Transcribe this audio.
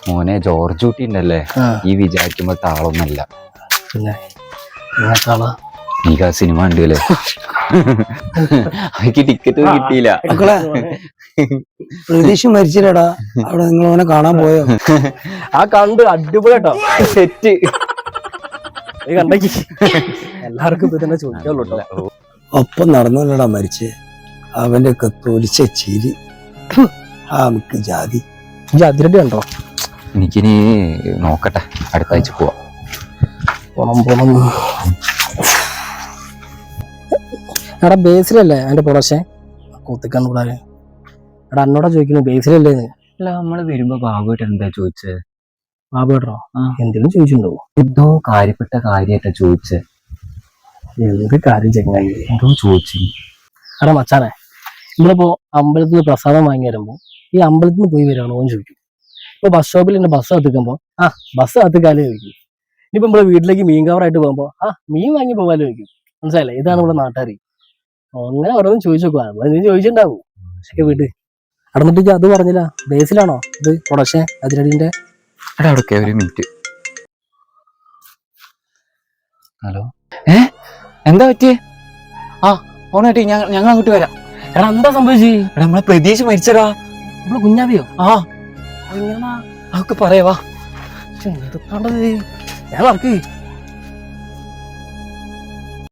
മോനെ ജോർജ് കുട്ടി ഉണ്ടല്ലേ, ഈ വിചാരിക്കുമ്പോ താളൊന്നല്ല. പിന്നെ നീക്ക് ആ സിനിമ ഉണ്ടല്ലേ, അവർക്ക് ടിക്കറ്റ് കിട്ടിയില്ല. പ്രതീക്ഷ മരിച്ചില്ലടാ, അവിടെ നിങ്ങൾ അവനെ കാണാൻ പോയോ? ആ കണ്ട് അടിപൊളി കേട്ടോ, സെറ്റ് കണ്ടെങ്കി എല്ലാവർക്കും ഇപ്പൊ തന്നെ ചോദിക്കാവുള്ളൂ കേട്ടോ. ഒപ്പം നടന്നല്ലടാ മരിച്ചേ, അവന്റെ ഒക്കെ തൊലിച്ച ചിരി. ആ നമുക്ക് ജാതി അതിരടി ഉണ്ടോ? എനിക്കിനി നോക്കട്ടെ, അടുത്ത ആഴ്ച പോവാം. പോണം. എടാ ബേസിലല്ലേ അതിന്റെ പ്രൊഡക്ഷൻ കൂത്തിക്കാൻ കൂടാതെ? എടാ എന്നോടാ ചോദിക്കുന്നു ബേസിലല്ലേന്ന്. അല്ല, നമ്മള് വരുമ്പോ ബാബുമായിട്ട് എന്താ ചോദിച്ചേ? ബാബു കേട്ടോ എന്തെങ്കിലും ചോദിച്ചിട്ടുണ്ടോ? എന്തോ കാര്യപ്പെട്ട കാര്യമായിട്ടാ ചോദിച്ചേ. എന്ത് കാര്യം ചെങ്ങായി എന്തോ ചോദിച്ചു. എടാ മച്ചാനെ, നമ്മളിപ്പോ അമ്പലത്തിൽ നിന്ന് പ്രസാദം വാങ്ങി വരുമ്പോ ഈ അമ്പലത്തിൽ നിന്ന് പോയി വരാണോ എന്ന് ചോദിക്കും. ഇപ്പൊ ബസ് സ്റ്റോപ്പിൽ തന്നെ ബസ് കത്തിക്കുമ്പോ ബസ് കത്തിക്കാലോ ചോദിക്കും. ഇനിയിപ്പോ നമ്മളെ വീട്ടിലേക്ക് മീൻ കവറായിട്ട് പോകുമ്പോ മീൻ വാങ്ങി പോകാലോ ചോദിക്കും. മനസ്സിലായില്ലേ? ഇതാണ് നമ്മുടെ നാട്ടുകാർ. അങ്ങനെ ഓരോന്നും ചോദിച്ചു നോക്കുക. നീ ചോദിച്ചിട്ടുണ്ടാവും വീട്ടിൽ. അടന്നിട്ട് അത് പറഞ്ഞില്ല, ബേസിലാണോ ഇത് പ്രൊഡക്ഷൻ അതിരടിന്റെ? അവിടൊക്കെ ഒരു മിനിറ്റ്. ഹലോ, എന്താ പറ്റിയേ? ഓണേട്ടി, ഞങ്ങൾ അങ്ങോട്ട് വരാം. എടാ എന്താ സംഭവിച്ചു? നമ്മളെ പ്രതീക്ഷ മരിച്ചടാ. നമ്മളെ കുഞ്ഞാവിയോ? അതൊക്കെ പറയവാ. ഞാൻ വർക്ക്